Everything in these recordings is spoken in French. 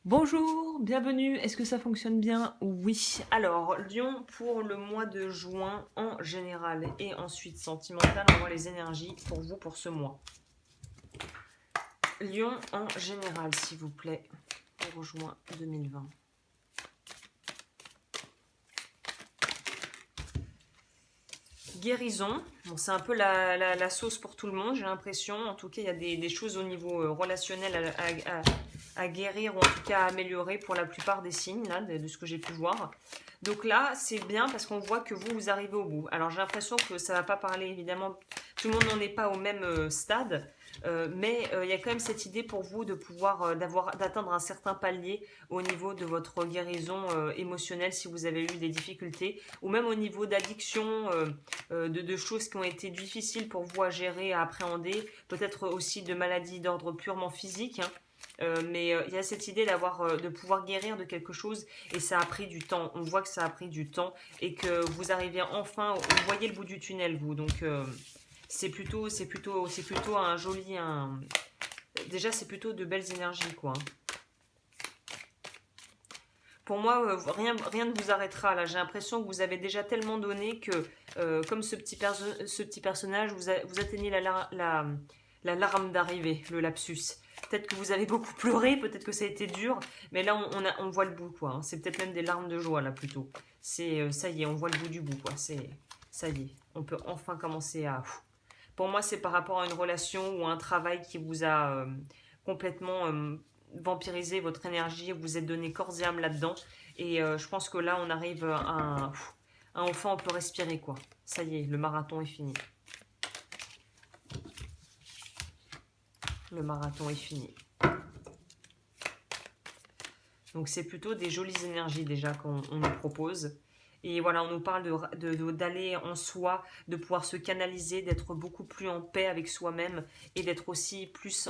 Bonjour, bienvenue, est-ce que ça fonctionne bien? Oui. Alors, Lion, pour le mois de juin en général et ensuite sentimental, on voit les énergies pour vous pour ce mois. Lion en général, s'il vous plaît, pour juin 2020. Guérison, bon, c'est un peu la sauce pour tout le monde, j'ai l'impression. En tout cas, il y a des choses au niveau relationnel à guérir ou en tout cas à améliorer pour la plupart des signes là, de ce que j'ai pu voir. Donc là, c'est bien parce qu'on voit que vous arrivez au bout. Alors j'ai l'impression que ça ne va pas parler, évidemment, tout le monde n'en est pas au même stade, mais il y a quand même cette idée pour vous de pouvoir d'atteindre un certain palier au niveau de votre guérison émotionnelle si vous avez eu des difficultés, ou même au niveau d'addiction, de choses qui ont été difficiles pour vous à gérer, à appréhender, peut-être aussi de maladies d'ordre purement physique, hein. Mais il y a cette idée de pouvoir guérir de quelque chose et ça a pris du temps. On voit que ça a pris du temps et que vous arrivez enfin, vous voyez le bout du tunnel, vous. Donc c'est plutôt un joli, déjà c'est plutôt de belles énergies, quoi. Pour moi, rien ne vous arrêtera là. J'ai l'impression que vous avez déjà tellement donné que, comme ce petit personnage, vous atteignez la larme d'arrivée, le lapsus. Peut-être que vous avez beaucoup pleuré, peut-être que ça a été dur, mais là on voit le bout, quoi, hein. C'est peut-être même des larmes de joie là plutôt. Ça y est, on voit le bout du bout, quoi. Ça y est, on peut enfin commencer à. Pour moi, c'est par rapport à une relation ou à un travail qui vous a complètement vampirisé votre énergie, vous êtes donné corps et âme là-dedans. Et je pense que là, on arrive enfin, on peut respirer, quoi. Ça y est, le marathon est fini. Le marathon est fini. Donc c'est plutôt des jolies énergies déjà qu'on nous propose. Et voilà, on nous parle d'aller en soi, de pouvoir se canaliser, d'être beaucoup plus en paix avec soi-même et d'être aussi plus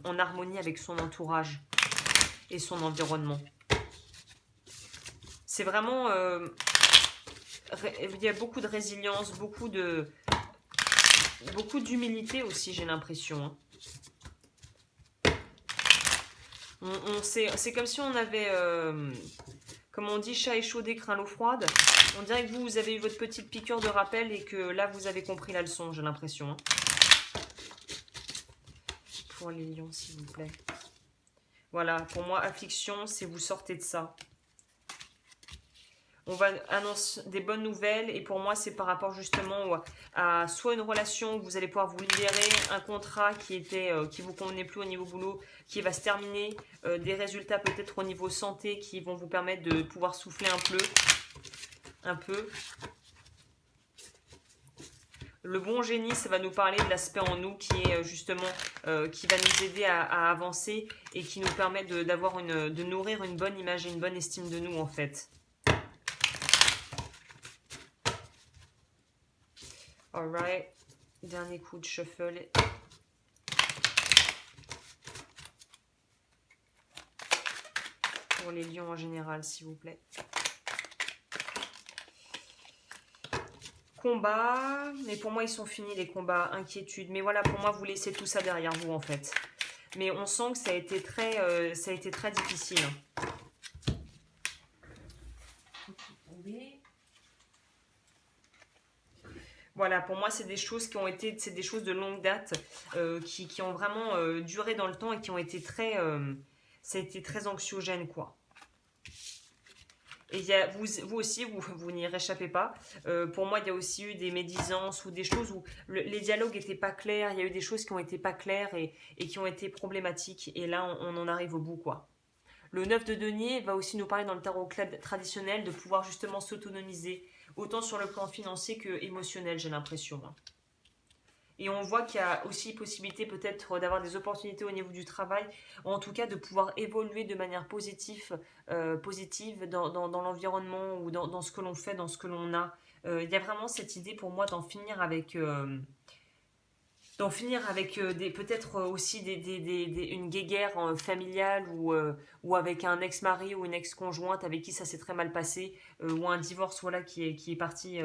en harmonie avec son entourage et son environnement. C'est vraiment... il y a beaucoup de résilience, beaucoup d'humilité aussi, j'ai l'impression, hein. C'est comme si on avait... comme on dit, chat échaudé craint l'eau froide. On dirait que vous avez eu votre petite piqûre de rappel et que là, vous avez compris la leçon, j'ai l'impression, hein. Pour les lions, s'il vous plaît. Voilà, pour moi, affliction, c'est vous sortez de ça. On va annoncer des bonnes nouvelles et pour moi, c'est par rapport justement à soit une relation où vous allez pouvoir vous libérer, un contrat qui vous convenait plus au niveau boulot, qui va se terminer, des résultats peut-être au niveau santé qui vont vous permettre de pouvoir souffler un peu. Le bon génie, ça va nous parler de l'aspect en nous qui est justement qui va nous aider à avancer et qui nous permet de nourrir une bonne image et une bonne estime de nous en fait. Alright, dernier coup de shuffle. Pour les lions en général, s'il vous plaît. Combat, mais pour moi ils sont finis les combats, inquiétude. Mais voilà, pour moi vous laissez tout ça derrière vous en fait. Mais on sent que ça a été très difficile. Voilà, pour moi, c'est des choses c'est des choses de longue date, qui ont vraiment duré dans le temps et qui ont été ça a été très anxiogène, quoi. Et vous aussi, vous n'y réchappez pas. Pour moi, il y a aussi eu des médisances ou des choses où les dialogues n'étaient pas clairs. Il y a eu des choses qui ont été pas claires et qui ont été problématiques. Et là, on en arrive au bout, quoi. Le 9 de denier va aussi nous parler dans le tarot traditionnel de pouvoir justement s'autonomiser, autant sur le plan financier que émotionnel, j'ai l'impression, hein. Et on voit qu'il y a aussi possibilité peut-être d'avoir des opportunités au niveau du travail, ou en tout cas de pouvoir évoluer de manière positive dans l'environnement ou dans ce que l'on fait, dans ce que l'on a. Il y a vraiment cette idée pour moi d'en finir avec peut-être aussi une guéguerre familiale ou avec un ex-mari ou une ex-conjointe avec qui ça s'est très mal passé, ou un divorce voilà, qui est parti,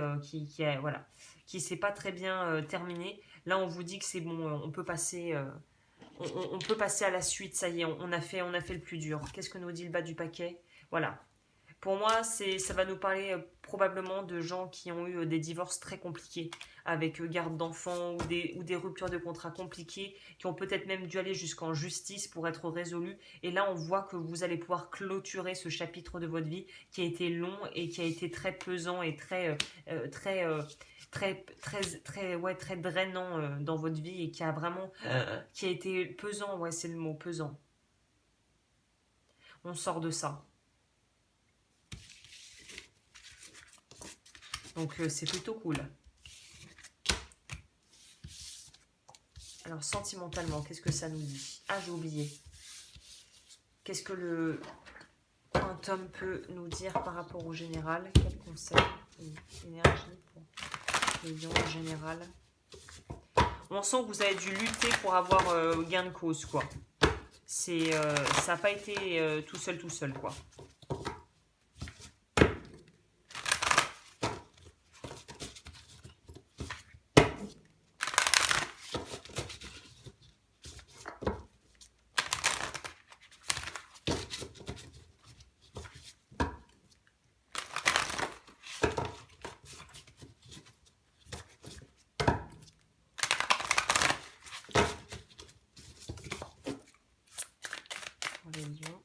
voilà, qui s'est pas très bien terminé. Là, on vous dit que c'est bon, on peut passer on peut passer à la suite, ça y est, on a fait le plus dur. Qu'est-ce que nous dit le bas du paquet? Voilà. Pour moi, ça va nous parler probablement de gens qui ont eu des divorces très compliqués, avec garde d'enfants ou des ruptures de contrats compliquées, qui ont peut-être même dû aller jusqu'en justice pour être résolus. Et là, on voit que vous allez pouvoir clôturer ce chapitre de votre vie qui a été long et qui a été très pesant et très drainant dans votre vie et qui a vraiment, qui a été pesant, ouais, c'est le mot, pesant. On sort de ça. Donc c'est plutôt cool. Alors sentimentalement, qu'est-ce que ça nous dit? Ah, j'ai oublié. Qu'est-ce que le quantum peut nous dire par rapport au général? Quel conseil et énergie pour le lion en général? On sent que vous avez dû lutter pour avoir gain de cause, quoi. Ça n'a pas été tout seul, quoi. Les lions.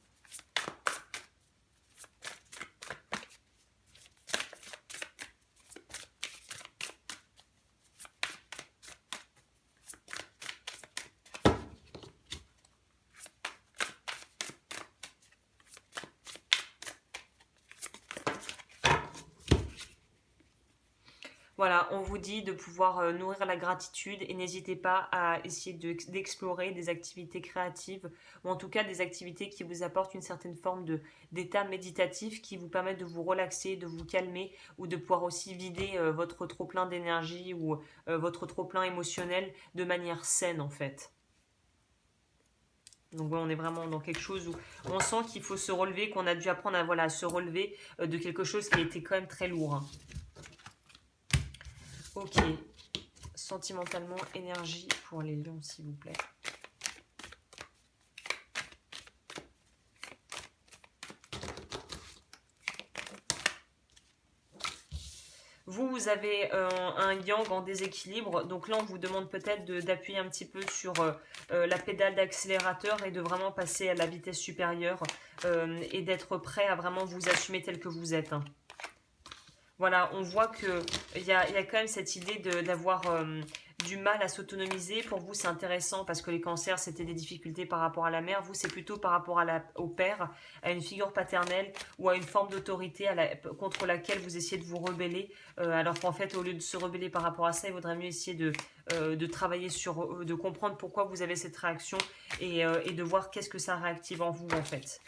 Voilà, on vous dit de pouvoir nourrir la gratitude et n'hésitez pas à essayer d'explorer des activités créatives ou en tout cas des activités qui vous apportent une certaine forme d'état méditatif qui vous permettent de vous relaxer, de vous calmer ou de pouvoir aussi vider votre trop-plein d'énergie ou votre trop-plein émotionnel de manière saine en fait. Donc ouais, on est vraiment dans quelque chose où on sent qu'il faut se relever, qu'on a dû apprendre à, voilà, se relever de quelque chose qui a été quand même très lourd. Hein. Ok, sentimentalement, énergie pour les lions, s'il vous plaît. Vous avez un yang en déséquilibre, donc là on vous demande peut-être d'appuyer un petit peu sur la pédale d'accélérateur et de vraiment passer à la vitesse supérieure et d'être prêt à vraiment vous assumer tel que vous êtes. Hein. Voilà, on voit qu'il y a quand même cette idée d'avoir du mal à s'autonomiser. Pour vous, c'est intéressant parce que les cancers, c'était des difficultés par rapport à la mère. Vous, c'est plutôt par rapport au père, à une figure paternelle ou à une forme d'autorité contre laquelle vous essayez de vous rebeller. Alors qu'en fait, au lieu de se rebeller par rapport à ça, il vaudrait mieux essayer de travailler de comprendre pourquoi vous avez cette réaction et de voir qu'est-ce que ça réactive en vous, en fait.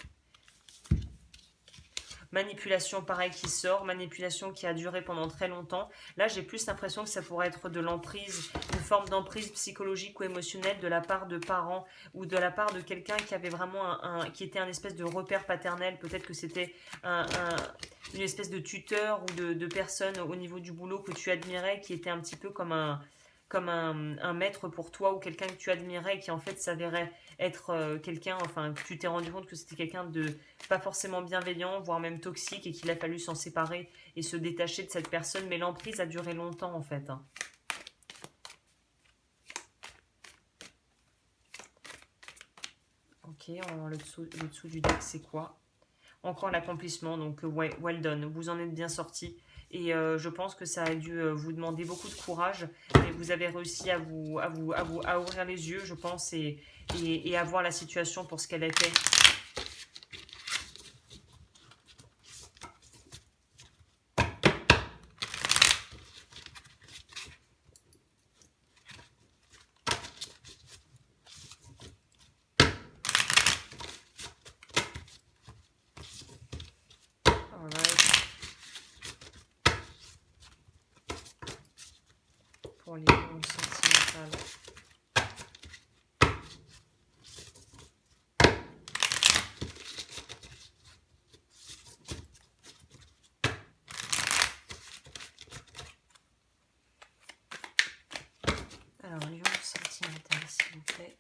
Manipulation, pareil, qui sort. Manipulation qui a duré pendant très longtemps. Là, j'ai plus l'impression que ça pourrait être de l'emprise, une forme d'emprise psychologique ou émotionnelle de la part de parents ou de la part de quelqu'un qui avait vraiment qui était un espèce de repère paternel. Peut-être que c'était une espèce de tuteur ou de personne au niveau du boulot que tu admirais, qui était un petit peu comme un maître pour toi ou quelqu'un que tu admirais et qui en fait s'avérait être quelqu'un, enfin que tu t'es rendu compte que c'était quelqu'un de pas forcément bienveillant, voire même toxique et qu'il a fallu s'en séparer et se détacher de cette personne, mais l'emprise a duré longtemps en fait. Hein. Ok, le dessous du deck c'est quoi? Encore l'accomplissement, donc well done, vous en êtes bien sorti. Et je pense que ça a dû vous demander beaucoup de courage. Et vous avez réussi à ouvrir les yeux, je pense, et à voir la situation pour ce qu'elle était. Pour les lions sentimentales. Alors, lion sentimental, s'il vous plaît.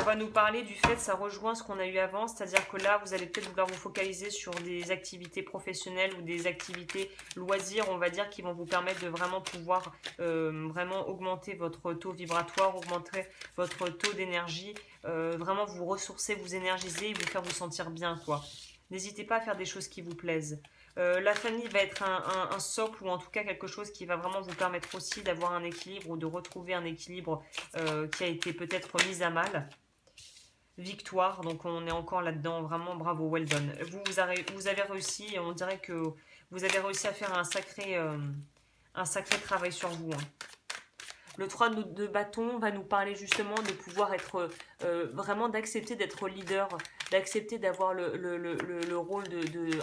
va nous parler du fait, ça rejoint ce qu'on a eu avant, c'est-à-dire que là, vous allez peut-être vouloir vous focaliser sur des activités professionnelles ou des activités loisirs, on va dire, qui vont vous permettre de vraiment pouvoir vraiment augmenter votre taux vibratoire, augmenter votre taux d'énergie, vraiment vous ressourcer, vous énergiser et vous faire vous sentir bien, quoi. N'hésitez pas à faire des choses qui vous plaisent. La famille va être un socle ou en tout cas quelque chose qui va vraiment vous permettre aussi d'avoir un équilibre ou de retrouver un équilibre qui a été peut-être mis à mal. Victoire, donc on est encore là-dedans, vraiment bravo, well done. Vous avez réussi, on dirait que vous avez réussi à faire un sacré travail sur vous. Hein. Le 3 de bâton va nous parler justement de pouvoir être vraiment d'accepter d'être leader, d'accepter d'avoir le rôle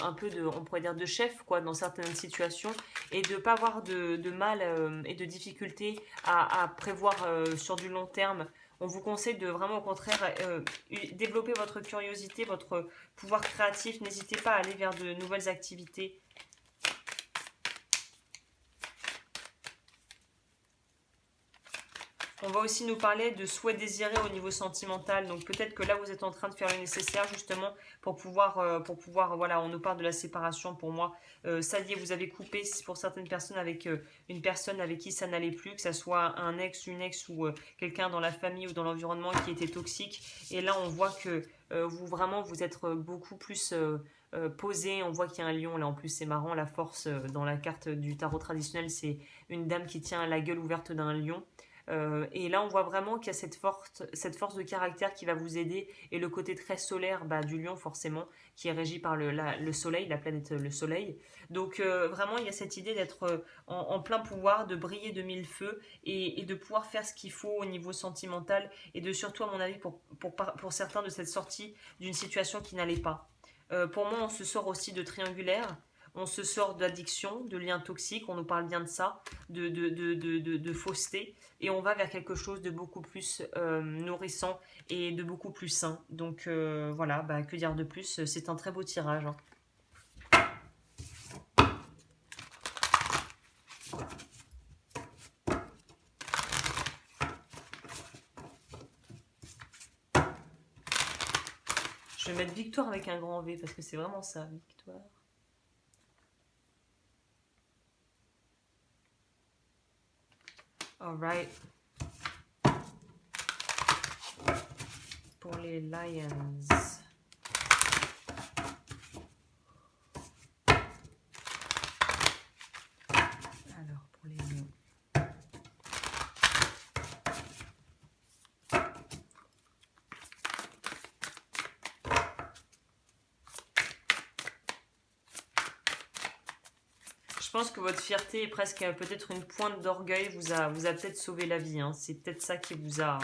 un peu de, on pourrait dire de chef quoi dans certaines situations et de ne pas avoir de mal et de difficultés à prévoir sur du long terme. On vous conseille de vraiment au contraire développer votre curiosité, votre pouvoir créatif. N'hésitez pas à aller vers de nouvelles activités. On va aussi nous parler de souhaits désirés au niveau sentimental. Donc peut-être que là, vous êtes en train de faire le nécessaire justement pour pouvoir voilà, on nous parle de la séparation pour moi. Ça y est, vous avez coupé pour certaines personnes avec une personne avec qui ça n'allait plus, que ce soit un ex, une ex ou quelqu'un dans la famille ou dans l'environnement qui était toxique. Et là, on voit que vous êtes beaucoup plus... posé, on voit qu'il y a un lion là en plus c'est marrant, la force dans la carte du tarot traditionnel c'est une dame qui tient la gueule ouverte d'un lion. Et là, on voit vraiment qu'il y a cette force de caractère qui va vous aider. Et le côté très solaire du lion, forcément, qui est régi par le soleil, la planète le soleil. Donc, vraiment, il y a cette idée d'être en plein pouvoir, de briller de mille feux et de pouvoir faire ce qu'il faut au niveau sentimental. Et de surtout, à mon avis, pour certains, de cette sortie d'une situation qui n'allait pas. Pour moi, on se sort aussi de triangulaire. On se sort d'addiction, de liens toxiques, on nous parle bien de ça, de fausseté, et on va vers quelque chose de beaucoup plus nourrissant et de beaucoup plus sain. Donc voilà, que dire de plus, c'est un très beau tirage. Hein. Je vais mettre victoire avec un grand V parce que c'est vraiment ça, victoire. Alright. Pour les Lions. Alors, pour les lions. Je pense que votre fierté est presque peut-être une pointe d'orgueil vous a peut-être sauvé la vie. Hein. C'est peut-être ça qui vous a...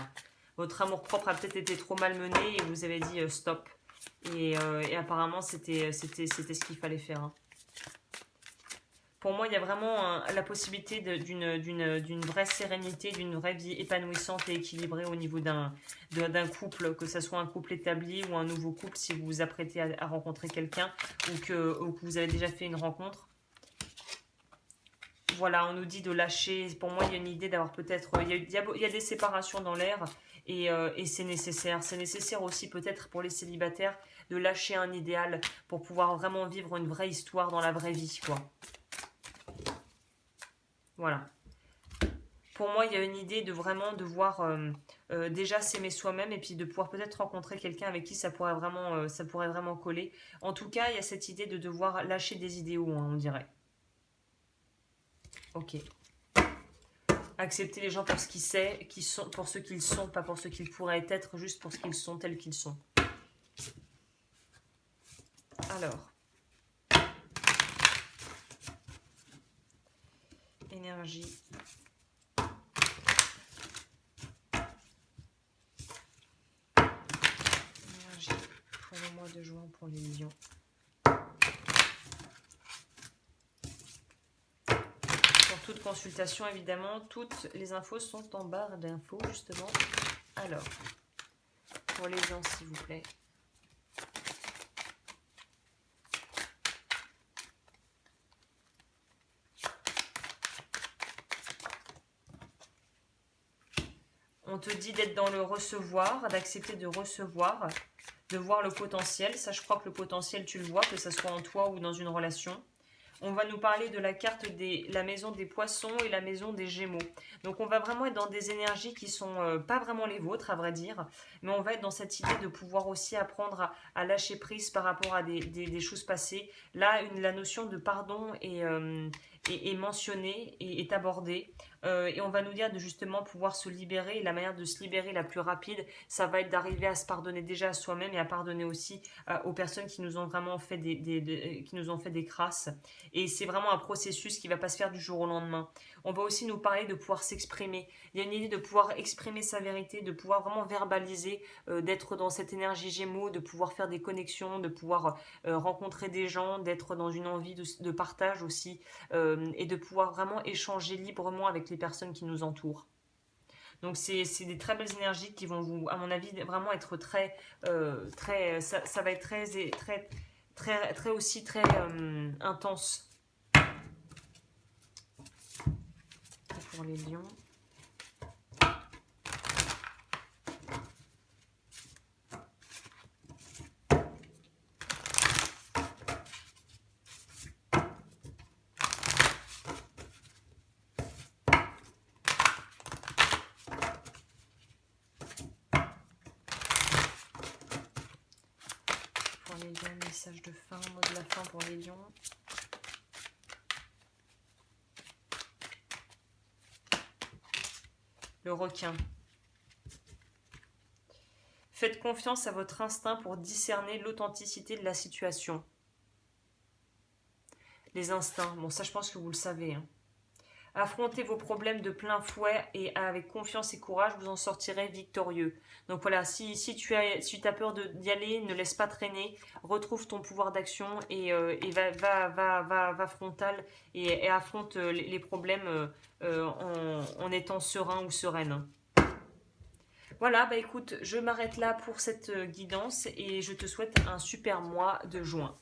Votre amour-propre a peut-être été trop malmené et vous avez dit stop. Et apparemment, c'était ce qu'il fallait faire. Hein. Pour moi, il y a vraiment la possibilité d'une vraie sérénité, d'une vraie vie épanouissante et équilibrée au niveau d'un couple, que ce soit un couple établi ou un nouveau couple si vous vous apprêtez à rencontrer quelqu'un ou que vous avez déjà fait une rencontre. Voilà, on nous dit de lâcher. Pour moi, il y a une idée d'avoir peut-être... Il y a des séparations dans l'air et c'est nécessaire. C'est nécessaire aussi peut-être pour les célibataires de lâcher un idéal pour pouvoir vraiment vivre une vraie histoire dans la vraie vie, quoi. Voilà. Pour moi, il y a une idée de vraiment devoir déjà s'aimer soi-même et puis de pouvoir peut-être rencontrer quelqu'un avec qui ça pourrait vraiment coller. En tout cas, il y a cette idée de devoir lâcher des idéaux, hein, on dirait. Ok. Accepter les gens pour ce qu'ils sont, pour ce qu'ils sont, pas pour ce qu'ils pourraient être, juste pour ce qu'ils sont, tels qu'ils sont. Alors. Énergie. Énergie pour le mois de juin pour les lions. Toute consultation, évidemment, toutes les infos sont en barre d'infos, justement. Alors, pour les gens, s'il vous plaît. On te dit d'être dans le recevoir, d'accepter de recevoir, de voir le potentiel. Ça, je crois que le potentiel, tu le vois, que ce soit en toi ou dans une relation. On va nous parler de la carte de la maison des poissons et la maison des gémeaux. Donc on va vraiment être dans des énergies qui sont pas vraiment les vôtres, à vrai dire. Mais on va être dans cette idée de pouvoir aussi apprendre à lâcher prise par rapport à des choses passées. Là, la notion de pardon est mentionnée et est abordée. Et on va nous dire de justement pouvoir se libérer. Et la manière de se libérer la plus rapide, ça va être d'arriver à se pardonner déjà à soi-même et à pardonner aussi aux personnes qui nous ont vraiment fait qui nous ont fait des crasses. Et c'est vraiment un processus qui ne va pas se faire du jour au lendemain. On va aussi nous parler de pouvoir s'exprimer. Il y a une idée de pouvoir exprimer sa vérité, de pouvoir vraiment verbaliser, d'être dans cette énergie Gémeaux, de pouvoir faire des connexions, de pouvoir rencontrer des gens, d'être dans une envie de partage aussi, et de pouvoir vraiment échanger librement avec les personnes qui nous entourent. Donc c'est des très belles énergies qui vont vous, à mon avis, vraiment être ça va être très aussi très intense pour les lions. Pour les lions, message de fin, mot de la fin pour les lions. Le requin. Faites confiance à votre instinct pour discerner l'authenticité de la situation. Les instincts, bon ça je pense que vous le savez. Hein. Affrontez vos problèmes de plein fouet et avec confiance et courage, vous en sortirez victorieux. Donc voilà, si tu as peur d'y aller, ne laisse pas traîner, retrouve ton pouvoir d'action et va frontal et affronte les problèmes en étant serein ou sereine. Voilà, bah écoute, je m'arrête là pour cette guidance et je te souhaite un super mois de juin.